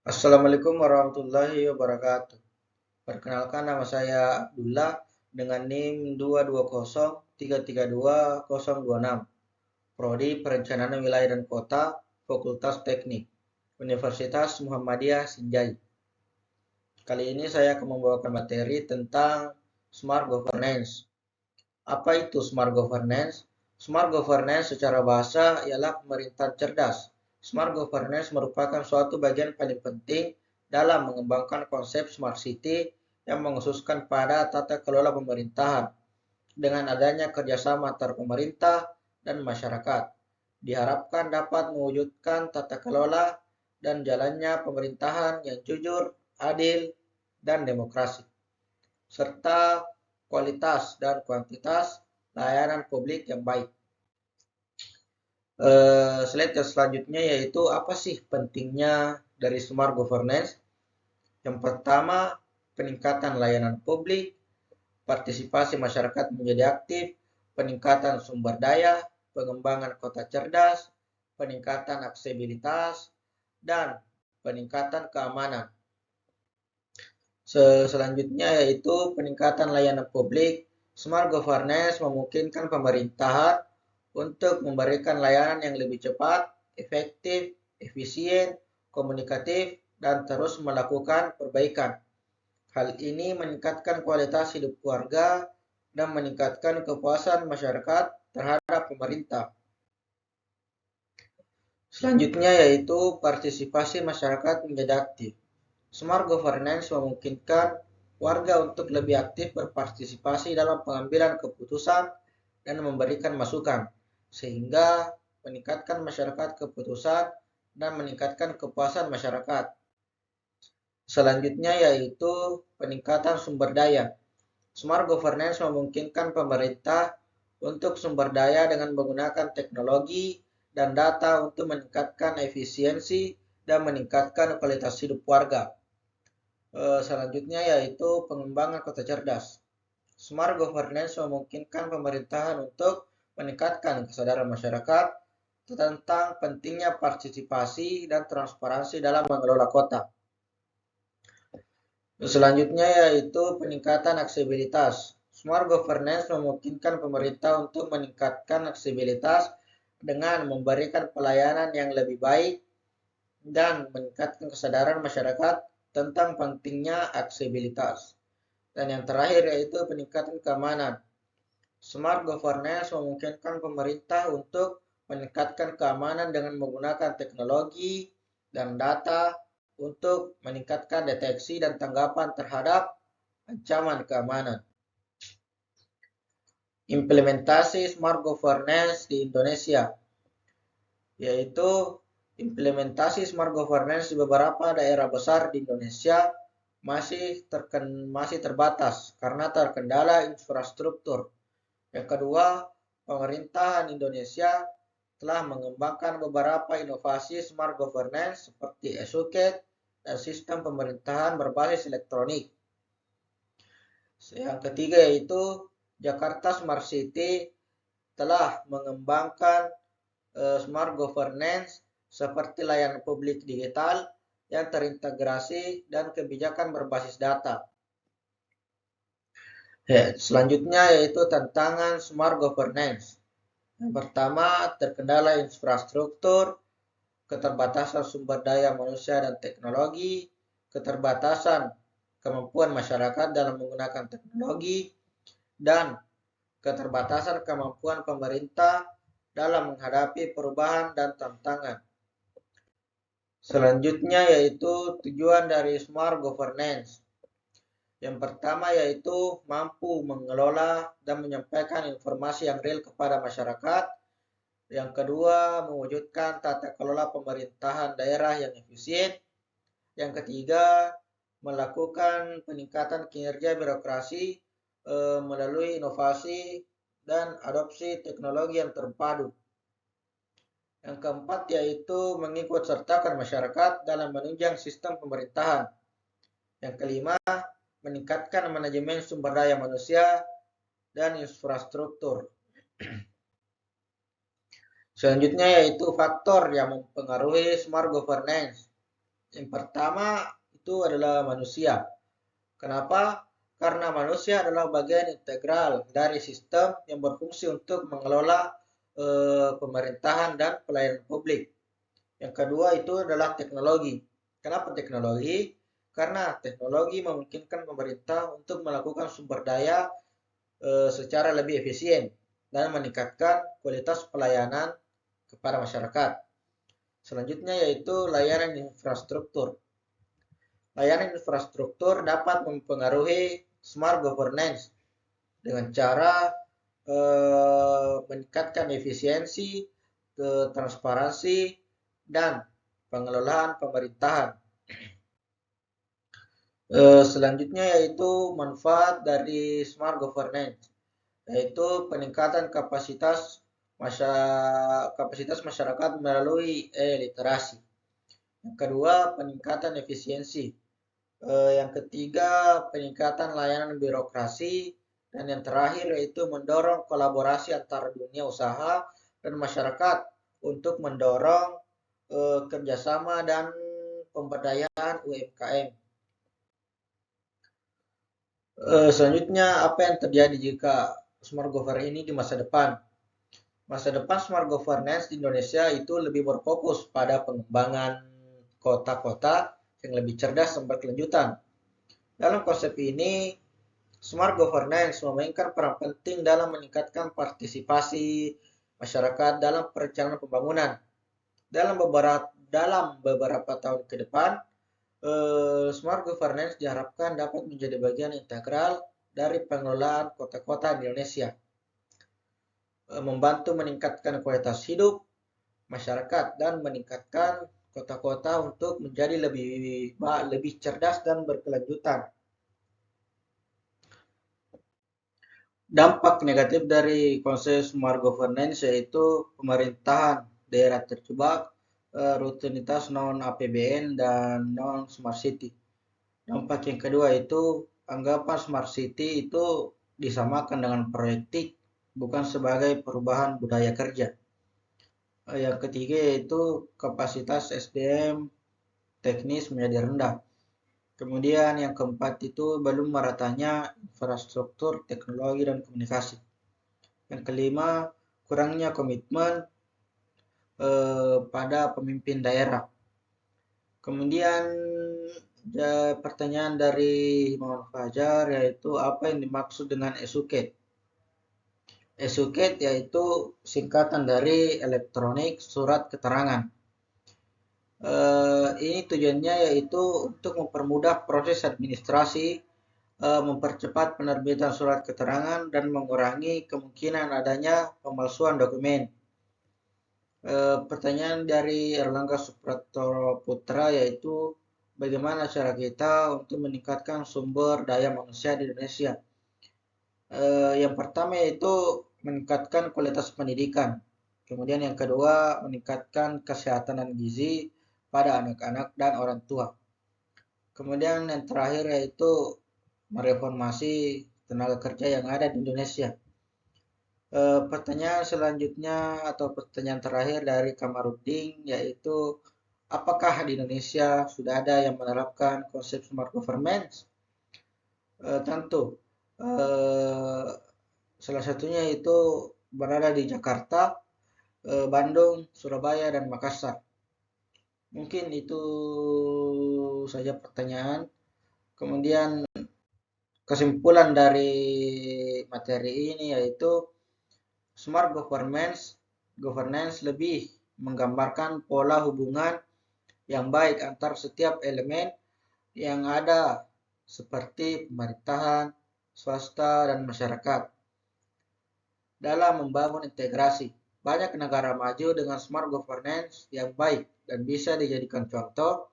Assalamualaikum warahmatullahi wabarakatuh. Perkenalkan nama saya Abdullah dengan NIM 220332026. Prodi Perencanaan Wilayah dan Kota, Fakultas Teknik, Universitas Muhammadiyah Sinjai. Kali ini saya akan membawakan materi tentang Smart Governance. Apa itu Smart Governance? Smart Governance secara bahasa ialah pemerintahan cerdas. Smart Governance merupakan suatu bagian paling penting dalam mengembangkan konsep Smart City yang mengkhususkan pada tata kelola pemerintahan. Dengan adanya kerjasama antar pemerintah dan masyarakat, diharapkan dapat mewujudkan tata kelola dan jalannya pemerintahan yang jujur, adil, dan demokrasi, serta kualitas dan kuantitas layanan publik yang baik. Slide selanjutnya yaitu apa sih pentingnya dari smart governance? Yang pertama, peningkatan layanan publik, partisipasi masyarakat menjadi aktif, peningkatan sumber daya, pengembangan kota cerdas, peningkatan aksesibilitas, dan peningkatan keamanan. Selanjutnya yaitu peningkatan layanan publik. Smart governance memungkinkan pemerintahan untuk memberikan layanan yang lebih cepat, efektif, efisien, komunikatif, dan terus melakukan perbaikan. Hal ini meningkatkan kualitas hidup warga dan meningkatkan kepuasan masyarakat terhadap pemerintah. Selanjutnya yaitu partisipasi masyarakat menjadi aktif. Smart governance memungkinkan warga untuk lebih aktif berpartisipasi dalam pengambilan keputusan dan memberikan masukan, sehingga meningkatkan masyarakat keputusan dan meningkatkan kepuasan masyarakat. Selanjutnya yaitu peningkatan sumber daya. Smart governance memungkinkan pemerintah untuk sumber daya dengan menggunakan teknologi dan data untuk meningkatkan efisiensi dan meningkatkan kualitas hidup warga. Selanjutnya yaitu pengembangan kota cerdas. Smart governance memungkinkan pemerintahan untuk meningkatkan kesadaran masyarakat tentang pentingnya partisipasi dan transparansi dalam mengelola kota. Selanjutnya yaitu peningkatan aksesibilitas. Smart governance memungkinkan pemerintah untuk meningkatkan aksesibilitas dengan memberikan pelayanan yang lebih baik dan meningkatkan kesadaran masyarakat tentang pentingnya aksesibilitas. Dan yang terakhir yaitu peningkatan keamanan. Smart governance memungkinkan pemerintah untuk meningkatkan keamanan dengan menggunakan teknologi dan data untuk meningkatkan deteksi dan tanggapan terhadap ancaman keamanan. Implementasi smart governance di Indonesia, yaitu implementasi smart governance di beberapa daerah besar di Indonesia masih terbatas karena terkendala infrastruktur. Yang kedua, pemerintahan Indonesia telah mengembangkan beberapa inovasi smart governance seperti e-Suket dan sistem pemerintahan berbasis elektronik. Yang ketiga yaitu Jakarta Smart City telah mengembangkan smart governance seperti layanan publik digital yang terintegrasi dan kebijakan berbasis data. Selanjutnya yaitu tantangan smart governance. Yang pertama, terkendala infrastruktur, keterbatasan sumber daya manusia dan teknologi, keterbatasan kemampuan masyarakat dalam menggunakan teknologi, dan keterbatasan kemampuan pemerintah dalam menghadapi perubahan dan tantangan. Selanjutnya yaitu tujuan dari smart governance. Yang pertama yaitu mampu mengelola dan menyampaikan informasi yang real kepada masyarakat. Yang kedua, mewujudkan tata kelola pemerintahan daerah yang efisien. Yang ketiga, melakukan peningkatan kinerja birokrasi melalui inovasi dan adopsi teknologi yang terpadu. Yang keempat yaitu mengikut sertakan masyarakat dalam menunjang sistem pemerintahan. Yang kelima, meningkatkan manajemen sumber daya manusia dan infrastruktur. Selanjutnya yaitu faktor yang mempengaruhi smart governance, Yang pertama itu adalah manusia. Kenapa? Karena manusia adalah bagian integral dari sistem yang berfungsi untuk mengelola pemerintahan dan pelayanan publik. Yang kedua itu adalah teknologi. Kenapa teknologi? Karena teknologi memungkinkan pemerintah untuk melakukan sumber daya secara lebih efisien dan meningkatkan kualitas pelayanan kepada masyarakat. Selanjutnya yaitu layanan infrastruktur. Layanan infrastruktur dapat mempengaruhi smart governance dengan cara meningkatkan efisiensi, transparansi, dan pengelolaan pemerintahan. Selanjutnya yaitu manfaat dari smart governance, yaitu peningkatan kapasitas masyarakat melalui literasi. Yang kedua, peningkatan efisiensi. Yang ketiga, peningkatan layanan birokrasi. Dan yang terakhir yaitu mendorong kolaborasi antara dunia usaha dan masyarakat untuk mendorong kerjasama dan pemberdayaan UMKM. Selanjutnya, apa yang terjadi jika smart governance ini di masa depan? Masa depan smart governance di Indonesia itu lebih berfokus pada pengembangan kota-kota yang lebih cerdas dan berkelanjutan. Dalam konsep ini, smart governance memainkan peran penting dalam meningkatkan partisipasi masyarakat dalam perencanaan pembangunan. Dalam beberapa tahun ke depan, smart governance diharapkan dapat menjadi bagian integral dari pengelolaan kota-kota di Indonesia, membantu meningkatkan kualitas hidup masyarakat dan meningkatkan kota-kota untuk menjadi lebih cerdas dan berkelanjutan. Dampak negatif dari konsep smart governance yaitu pemerintahan daerah terjebak rutinitas non APBN dan non smart city. Dampak yang kedua itu anggapan smart city itu disamakan dengan proyektik, bukan sebagai perubahan budaya kerja. Yang ketiga yaitu kapasitas SDM teknis menjadi rendah. Kemudian yang keempat itu belum meratanya infrastruktur, teknologi, dan komunikasi. Yang kelima, kurangnya komitmen pada pemimpin daerah. Kemudian pertanyaan dari Muhammad Fajar yaitu apa yang dimaksud dengan educate? Educate yaitu singkatan dari elektronik surat keterangan. Ini tujuannya yaitu untuk mempermudah proses administrasi, mempercepat penerbitan surat keterangan, dan mengurangi kemungkinan adanya pemalsuan dokumen. Pertanyaan dari Erlangga Suprapto Putra yaitu bagaimana cara kita untuk meningkatkan sumber daya manusia di Indonesia? Yang pertama yaitu meningkatkan kualitas pendidikan. Kemudian yang kedua meningkatkan kesehatan dan gizi pada anak-anak dan orang tua. Kemudian yang terakhir yaitu mereformasi tenaga kerja yang ada di Indonesia. Pertanyaan selanjutnya atau pertanyaan terakhir dari Kamarudin yaitu apakah di Indonesia sudah ada yang menerapkan konsep smart governance? Tentu. Salah satunya itu berada di Jakarta, Bandung, Surabaya, dan Makassar. Mungkin itu saja pertanyaan. Kemudian kesimpulan dari materi ini yaitu smart governance lebih menggambarkan pola hubungan yang baik antar setiap elemen yang ada seperti pemerintahan, swasta, dan masyarakat dalam membangun integrasi. Banyak negara maju dengan smart governance yang baik dan bisa dijadikan contoh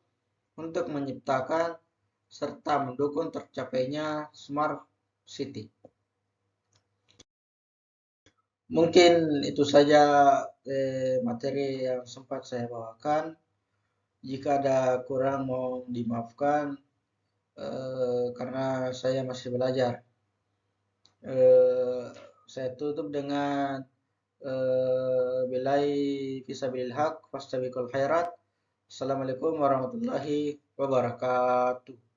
untuk menciptakan serta mendukung tercapainya smart city. Mungkin itu saja materi yang sempat saya bawakan. Jika ada kurang mohon dimaafkan karena saya masih belajar. Saya tutup dengan Bilai fisabilil haq fastabiqul khairat. Assalamualaikum warahmatullahi wabarakatuh.